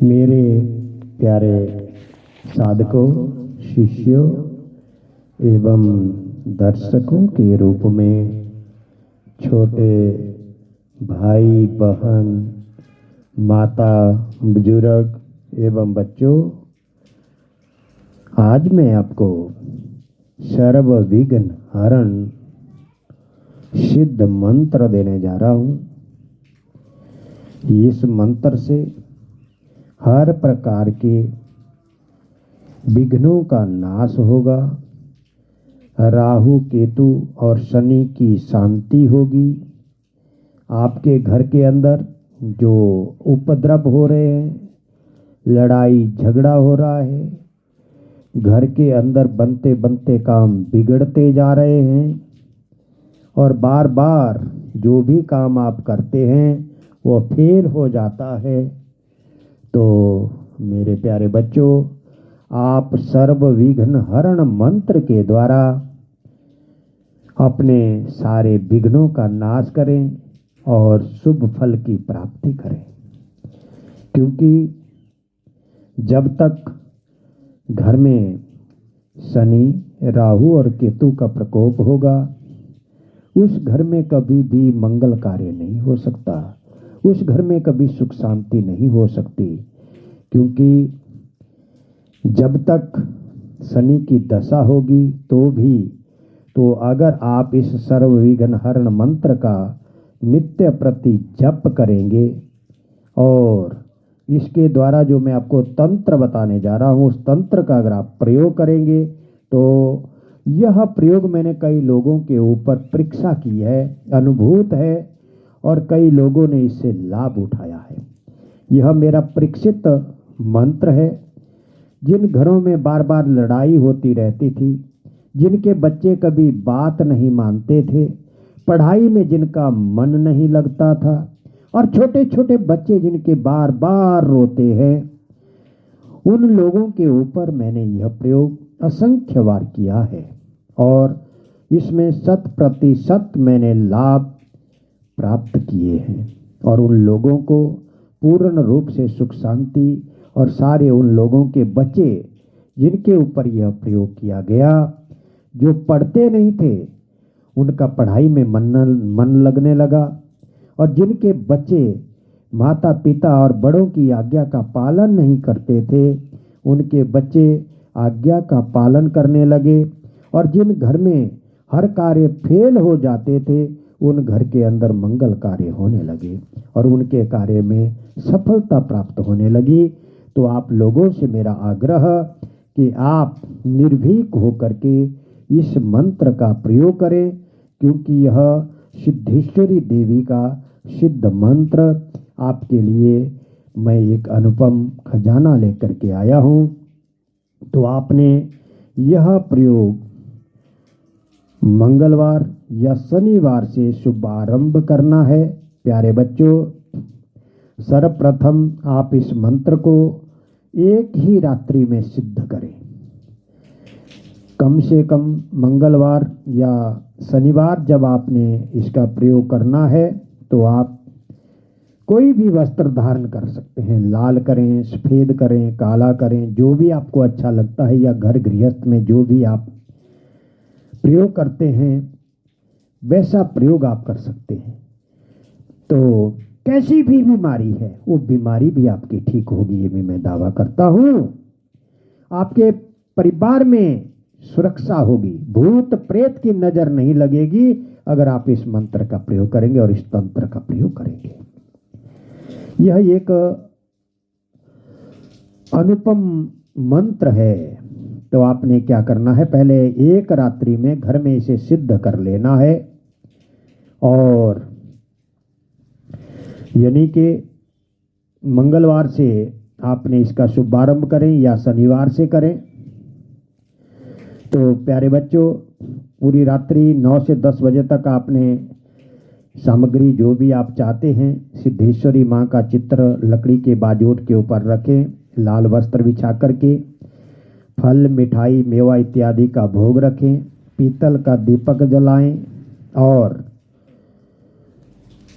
मेरे प्यारे साधकों, शिष्यों एवं दर्शकों के रूप में छोटे भाई बहन, माता, बुजुर्ग एवं बच्चों, आज मैं आपको सर्व विघ्न हरण सिद्ध मंत्र देने जा रहा हूँ। इस मंत्र से हर प्रकार के विघ्नों का नाश होगा, राहु केतु और शनि की शांति होगी। आपके घर के अंदर जो उपद्रव हो रहे हैं, लड़ाई झगड़ा हो रहा है, घर के अंदर बनते बनते काम बिगड़ते जा रहे हैं और बार बार जो भी काम आप करते हैं वो फेल हो जाता है, तो मेरे प्यारे बच्चों, आप सर्व विघ्न हरण मंत्र के द्वारा अपने सारे विघ्नों का नाश करें और शुभ फल की प्राप्ति करें। क्योंकि जब तक घर में शनि, राहु और केतु का प्रकोप होगा, उस घर में कभी भी मंगल कार्य नहीं हो सकता, उस घर में कभी सुख शांति नहीं हो सकती। क्योंकि जब तक शनि की दशा होगी तो अगर आप इस सर्व विघ्न हरण मंत्र का नित्य प्रति जप करेंगे और इसके द्वारा जो मैं आपको तंत्र बताने जा रहा हूँ, उस तंत्र का अगर आप प्रयोग करेंगे तो यह प्रयोग मैंने कई लोगों के ऊपर परीक्षा की है, अनुभूत है और कई लोगों ने इससे लाभ उठाया है। यह मेरा परीक्षित मंत्र है। जिन घरों में बार बार लड़ाई होती रहती थी, जिनके बच्चे कभी बात नहीं मानते थे, पढ़ाई में जिनका मन नहीं लगता था और छोटे छोटे बच्चे जिनके बार बार रोते हैं, उन लोगों के ऊपर मैंने यह प्रयोग असंख्य बार किया है और इसमें 100% मैंने लाभ प्राप्त किए हैं और उन लोगों को पूर्ण रूप से सुख शांति और सारे उन लोगों के बच्चे जिनके ऊपर यह प्रयोग किया गया, जो पढ़ते नहीं थे, उनका पढ़ाई में मन लगने लगा और जिनके बच्चे माता पिता और बड़ों की आज्ञा का पालन नहीं करते थे, उनके बच्चे आज्ञा का पालन करने लगे और जिन घर में हर कार्य फेल हो जाते थे, उन घर के अंदर मंगल कार्य होने लगे और उनके कार्य में सफलता प्राप्त होने लगी। तो आप लोगों से मेरा आग्रह कि आप निर्भीक होकर के इस मंत्र का प्रयोग करें, क्योंकि यह सिद्धेश्वरी देवी का सिद्ध मंत्र आपके लिए मैं एक अनुपम खजाना लेकर के आया हूँ। तो आपने यह प्रयोग मंगलवार या शनिवार से शुभारंभ करना है। प्यारे बच्चों, सर्वप्रथम आप इस मंत्र को एक ही रात्रि में सिद्ध करें। कम से कम मंगलवार या शनिवार जब आपने इसका प्रयोग करना है तो आप कोई भी वस्त्र धारण कर सकते हैं, लाल करें, सफ़ेद करें, काला करें, जो भी आपको अच्छा लगता है, या घर गृहस्थ में जो भी आप प्रयोग करते हैं वैसा प्रयोग आप कर सकते हैं। तो कैसी भी बीमारी है वो बीमारी भी आपकी ठीक होगी, ये भी मैं दावा करता हूँ। आपके परिवार में सुरक्षा होगी, भूत प्रेत की नजर नहीं लगेगी अगर आप इस मंत्र का प्रयोग करेंगे और इस तंत्र का प्रयोग करेंगे। यह एक अनुपम मंत्र है। तो आपने क्या करना है, पहले एक रात्रि में घर में इसे सिद्ध कर लेना है और यानी कि मंगलवार से आपने इसका शुभारंभ करें या शनिवार से करें। तो प्यारे बच्चों, पूरी रात्रि 9 से 10 बजे तक आपने सामग्री जो भी आप चाहते हैं, सिद्धेश्वरी माँ का चित्र लकड़ी के बाजोट के ऊपर रखें, लाल वस्त्र बिछा करके फल, मिठाई, मेवा इत्यादि का भोग रखें, पीतल का दीपक जलाएं और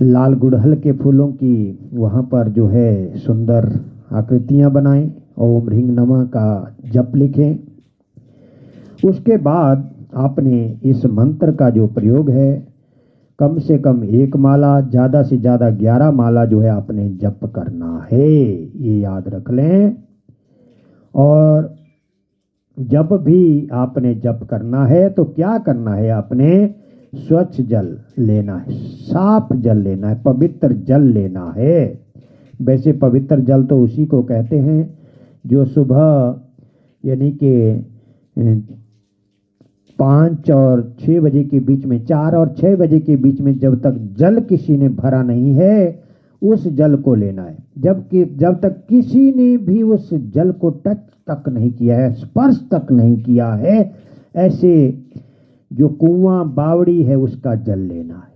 लाल गुड़हल के फूलों की वहाँ पर जो है सुंदर आकृतियां बनाएं, ओम ह्रीं नमः का जप लिखें। उसके बाद आपने इस मंत्र का जो प्रयोग है, कम से कम 1 माला, ज़्यादा से ज़्यादा 11 माला जो है आपने जप करना है, ये याद रख लें। और जब भी आपने जप करना है तो क्या करना है, आपने स्वच्छ जल लेना है, साफ जल लेना है, पवित्र जल लेना है। वैसे पवित्र जल तो उसी को कहते हैं जो सुबह यानी कि 5 और 6 बजे के बीच में, 4 और 6 बजे के बीच में जब तक जल किसी ने भरा नहीं है उस जल को लेना है। जब तक किसी ने भी उस जल को टच तक नहीं किया है, स्पर्श तक नहीं किया है, ऐसे जो कुआं बावड़ी है उसका जल लेना है,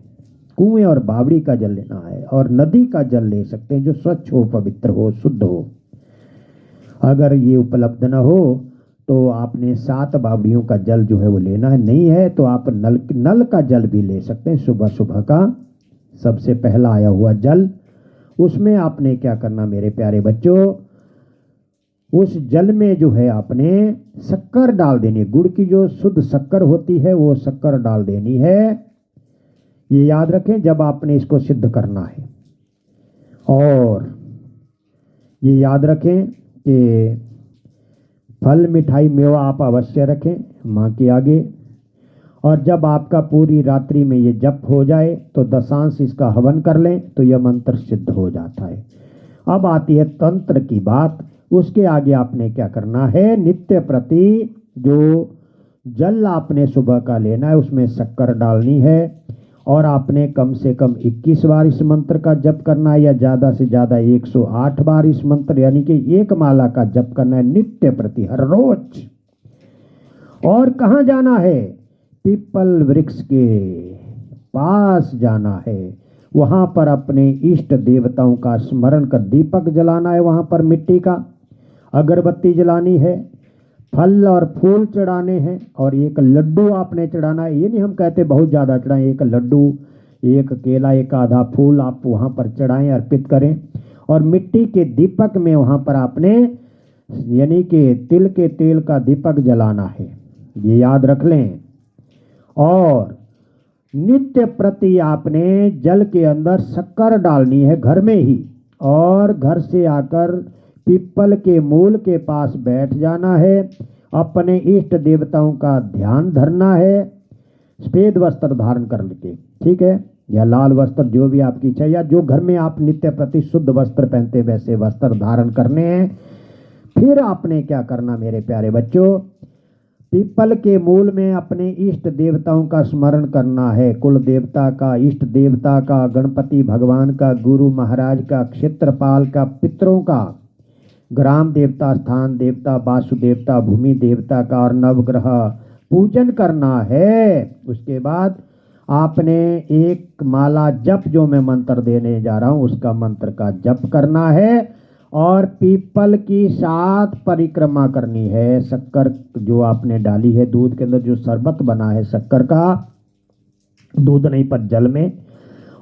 कुएं और बावड़ी का जल लेना है। और नदी का जल ले सकते हैं जो स्वच्छ हो, पवित्र हो, शुद्ध हो। अगर ये उपलब्ध न हो तो आपने 7 बावड़ियों का जल जो है वो लेना है। नहीं है तो आप नल का जल भी ले सकते हैं, सुबह सुबह का सबसे पहला आया हुआ जल। उसमें आपने क्या करना मेरे प्यारे बच्चों, उस जल में जो है आपने शक्कर डाल देनी, गुड़ की जो शुद्ध शक्कर होती है वो शक्कर डाल देनी है। ये याद रखें जब आपने इसको सिद्ध करना है। और ये याद रखें कि फल मिठाई मेवा आप अवश्य रखें माँ के आगे। और जब आपका पूरी रात्रि में ये जप हो जाए तो दशांश इसका हवन कर लें तो यह मंत्र सिद्ध हो जाता है। अब आती है तंत्र की बात। उसके आगे आपने क्या करना है, नित्य प्रति जो जल आपने सुबह का लेना है उसमें शक्कर डालनी है और आपने कम से कम 21 बार इस मंत्र का जप करना है या ज़्यादा से ज़्यादा 108 बार इस मंत्र यानी कि 1 माला का जप करना है नित्य प्रति हर रोज। और कहाँ जाना है, पीपल वृक्ष के पास जाना है, वहां पर अपने इष्ट देवताओं का स्मरण कर दीपक जलाना है, वहां पर मिट्टी का अगरबत्ती जलानी है, फल और फूल चढ़ाने हैं और एक लड्डू आपने चढ़ाना है। ये नहीं हम कहते बहुत ज़्यादा चढ़ाएं, एक लड्डू, एक केला, एक आधा फूल आप वहाँ पर चढ़ाएं, अर्पित करें। और मिट्टी के दीपक में वहाँ पर आपने यानी कि तिल के तेल का दीपक जलाना है, ये याद रख लें। और नित्य प्रति आपने जल के अंदर शक्कर डालनी है घर में ही, और घर से आकर पीपल के मूल के पास बैठ जाना है, अपने इष्ट देवताओं का ध्यान धरना है, सफेद वस्त्र धारण कर लेके, ठीक है, या लाल वस्त्र जो भी आपकी इच्छा, या जो घर में आप नित्य प्रति शुद्ध वस्त्र पहनते वैसे वस्त्र धारण करने हैं। फिर आपने क्या करना मेरे प्यारे बच्चों, पीपल के मूल में अपने इष्ट देवताओं का स्मरण करना है, कुल देवता का, इष्ट देवता का, गणपति भगवान का, गुरु महाराज का, क्षेत्रपाल का, पितरों का, ग्राम देवता, स्थान देवता, वासु देवता, भूमि देवता का और नवग्रह पूजन करना है। उसके बाद आपने 1 माला जप जो मैं मंत्र देने जा रहा हूँ उसका मंत्र का जप करना है और पीपल की 7 परिक्रमा करनी है। शक्कर जो आपने डाली है दूध के अंदर, जो शरबत बना है शक्कर का, दूध नहीं पर जल में,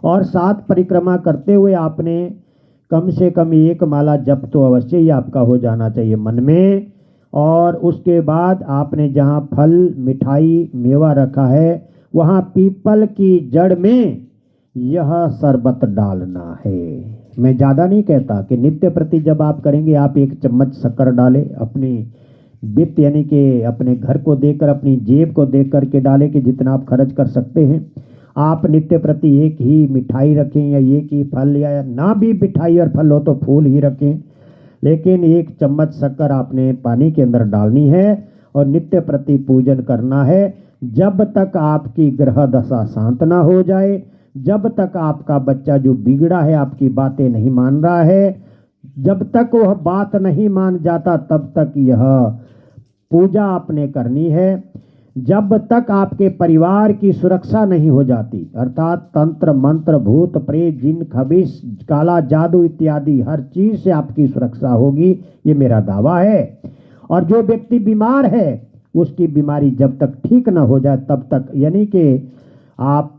और 7 परिक्रमा करते हुए आपने कम से कम 1 माला जप तो अवश्य ही आपका हो जाना चाहिए मन में। और उसके बाद आपने जहाँ फल मिठाई मेवा रखा है वहाँ पीपल की जड़ में यह शरबत डालना है। मैं ज़्यादा नहीं कहता कि नित्य प्रति जब आप करेंगे आप 1 चम्मच शक्कर डालें, अपनी वित्त यानी कि अपने घर को देकर, अपनी जेब को देख करके डालें कि जितना आप खर्च कर सकते हैं। आप नित्य प्रति 1 ही मिठाई रखें या 1 ही फल, या ना भी मिठाई और फल हो तो फूल ही रखें, लेकिन 1 चम्मच शक्कर आपने पानी के अंदर डालनी है और नित्य प्रति पूजन करना है जब तक आपकी ग्रह दशा शांत ना हो जाए, जब तक आपका बच्चा जो बिगड़ा है आपकी बातें नहीं मान रहा है, जब तक वह बात नहीं मान जाता तब तक यह पूजा आपने करनी है। जब तक आपके परिवार की सुरक्षा नहीं हो जाती, अर्थात तंत्र मंत्र भूत प्रेत जिन खबीस काला जादू इत्यादि हर चीज से आपकी सुरक्षा होगी, ये मेरा दावा है। और जो व्यक्ति बीमार है उसकी बीमारी जब तक ठीक ना हो जाए तब तक, यानी कि आप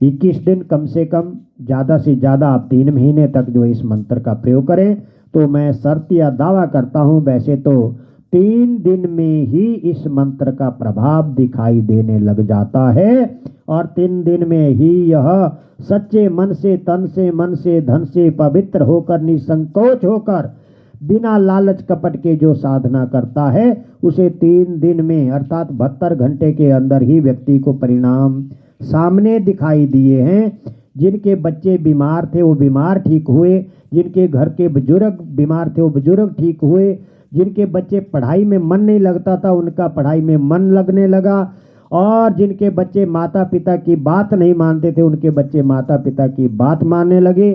21 दिन कम से कम, ज़्यादा से ज़्यादा आप 3 महीने तक जो इस मंत्र का प्रयोग करें तो मैं शर्त या दावा करता हूँ वैसे तो 3 दिन में ही इस मंत्र का प्रभाव दिखाई देने लग जाता है और 3 दिन में ही यह सच्चे मन से, तन से, मन से, धन से पवित्र होकर, निसंकोच होकर, बिना लालच कपट के जो साधना करता है उसे 3 दिन में अर्थात 72 घंटे के अंदर ही व्यक्ति को परिणाम सामने दिखाई दिए हैं। जिनके बच्चे बीमार थे वो बीमार ठीक हुए, जिनके घर के बुजुर्ग बीमार थे वो बुजुर्ग ठीक हुए, जिनके बच्चे पढ़ाई में मन नहीं लगता था उनका पढ़ाई में मन लगने लगा, और जिनके बच्चे माता पिता की बात नहीं मानते थे उनके बच्चे माता पिता की बात मानने लगे,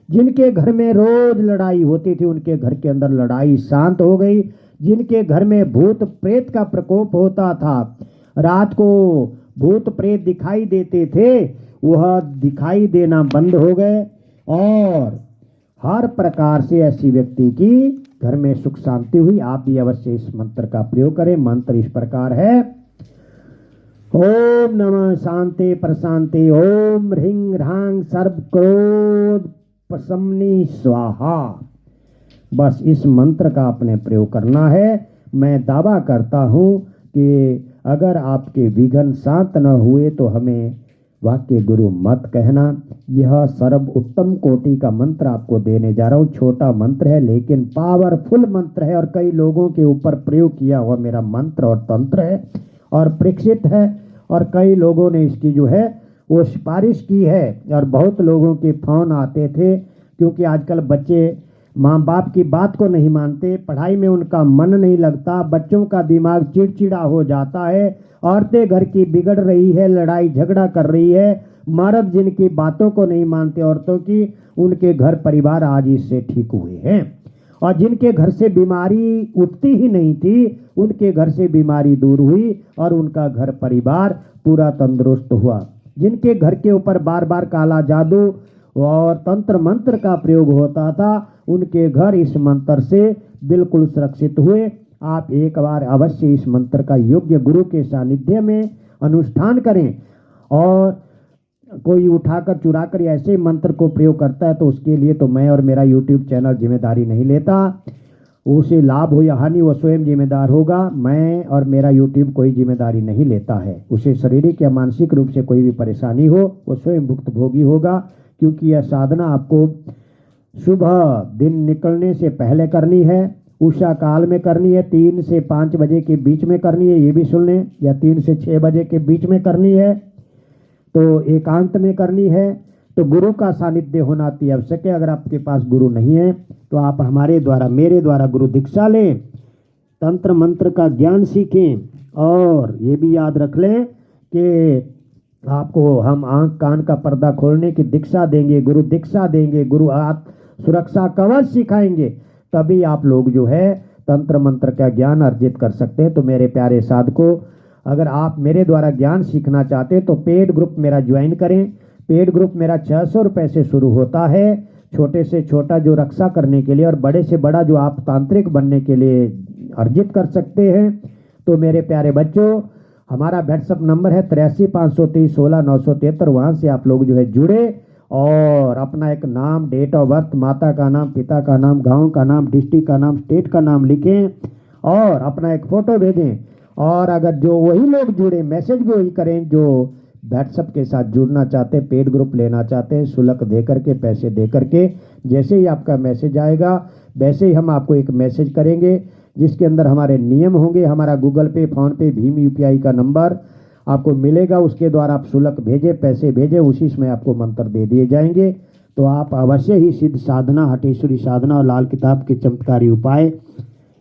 जिनके घर में रोज लड़ाई होती थी उनके घर के अंदर लड़ाई शांत हो गई, जिनके घर में भूत प्रेत का प्रकोप होता था, रात को भूत प्रेत दिखाई देते थे, वह दिखाई देना बंद हो गए, और हर प्रकार से ऐसी व्यक्ति की घर में सुख शांति हुई। आप भी अवश्य इस मंत्र का प्रयोग करें। मंत्र इस प्रकार है, ओम नमः शांति प्रशांति, ओम ह्रीं ह्रां सर्व क्रोध प्रशमनी स्वाहा। बस इस मंत्र का आपने प्रयोग करना है। मैं दावा करता हूँ कि अगर आपके विघ्न शांत न हुए तो हमें वाक्य गुरु मत कहना। यह सर्व उत्तम कोटि का मंत्र आपको देने जा रहा हूँ। छोटा मंत्र है लेकिन पावरफुल मंत्र है और कई लोगों के ऊपर प्रयोग किया हुआ मेरा मंत्र और तंत्र है और परीक्षित है, और कई लोगों ने इसकी जो है वो सिफारिश की है और बहुत लोगों के फोन आते थे, क्योंकि आजकल बच्चे माँ बाप की बात को नहीं मानते, पढ़ाई में उनका मन नहीं लगता, बच्चों का दिमाग चिड़चिड़ा हो जाता है, औरतें घर की बिगड़ रही है, लड़ाई झगड़ा कर रही है, मर्द जिनकी बातों को नहीं मानते औरतों की, उनके घर परिवार आज इससे ठीक हुए हैं, और जिनके घर से बीमारी उठती ही नहीं थी उनके घर से बीमारी दूर हुई और उनका घर परिवार पूरा तंदुरुस्त हुआ। जिनके घर के ऊपर बार बार काला जादू और तंत्र मंत्र का प्रयोग होता था उनके घर इस मंत्र से बिल्कुल सुरक्षित हुए। आप एक बार अवश्य इस मंत्र का योग्य गुरु के सानिध्य में अनुष्ठान करें, और कोई उठाकर चुराकर ऐसे मंत्र को प्रयोग करता है तो उसके लिए तो मैं और मेरा YouTube चैनल जिम्मेदारी नहीं लेता। उसे लाभ हो या हानि वो स्वयं जिम्मेदार होगा। मैं और मेरा YouTube कोई जिम्मेदारी नहीं लेता है। उसे शारीरिक या मानसिक रूप से कोई भी परेशानी हो वो स्वयं भुक्तभोगी होगा, क्योंकि यह साधना आपको सुबह दिन निकलने से पहले करनी है, उषा काल में करनी है, 3 से 5 बजे के बीच में करनी है, ये भी सुन लें, या 3 से 6 बजे के बीच में करनी है, तो एकांत में करनी है। तो गुरु का सानिध्य होना अति आवश्यक है। अगर आपके पास गुरु नहीं है तो आप हमारे द्वारा, मेरे द्वारा गुरु दीक्षा लें, तंत्र मंत्र का ज्ञान सीखें, और ये भी याद रख लें कि आपको हम आंख कान का पर्दा खोलने की दीक्षा देंगे, गुरु दीक्षा देंगे, गुरु सुरक्षा कवच सिखाएंगे, तभी आप लोग जो है तंत्र मंत्र का ज्ञान अर्जित कर सकते हैं। तो मेरे प्यारे साधकों, अगर आप मेरे द्वारा ज्ञान सीखना चाहते हैं तो पेड ग्रुप मेरा ज्वाइन करें। पेड ग्रुप मेरा 600 रुपये से शुरू होता है, छोटे से छोटा जो रक्षा करने के लिए, और बड़े से बड़ा जो आप तांत्रिक बनने के लिए अर्जित कर सकते हैं। तो मेरे प्यारे बच्चों, हमारा व्हाट्सअप नंबर है 83 530 16 973। वहाँ से आप लोग जो है जुड़े और अपना एक नाम, डेट ऑफ बर्थ, माता का नाम, पिता का नाम, गांव का नाम, डिस्ट्रिक्ट का नाम, स्टेट का नाम लिखें और अपना एक फ़ोटो भेजें। और अगर जो वही लोग जुड़े, मैसेज भी वही करें जो व्हाट्सअप के साथ जुड़ना चाहते हैं, पेड ग्रुप लेना चाहते हैं, शुल्क दे करके, पैसे दे करके, जैसे ही आपका मैसेज आएगा वैसे ही हम आपको एक मैसेज करेंगे जिसके अंदर हमारे नियम होंगे। हमारा गूगल पे, फ़ोन पे, भीम UPI का नंबर आपको मिलेगा, उसके द्वारा आप शुल्क भेजें, पैसे भेजें, उसी में आपको मंत्र दे दिए जाएंगे। तो आप अवश्य ही सिद्ध साधना, हटेश्वरी साधना और लाल किताब के चमत्कारी उपाय,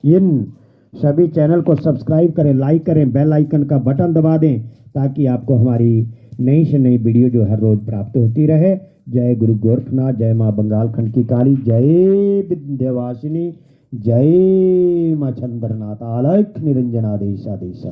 इन सभी चैनल को सब्सक्राइब करें, लाइक करें, बेल आइकन का बटन दबा दें ताकि आपको हमारी नई से नई वीडियो जो हर रोज प्राप्त होती रहे। जय गुरु गोरखनाथ, जय माँ बंगाल खंड की काली, जय विंध्यवासिनी, जय माँ चंद्रनाथ, आलख निरंजनादेश आदेश।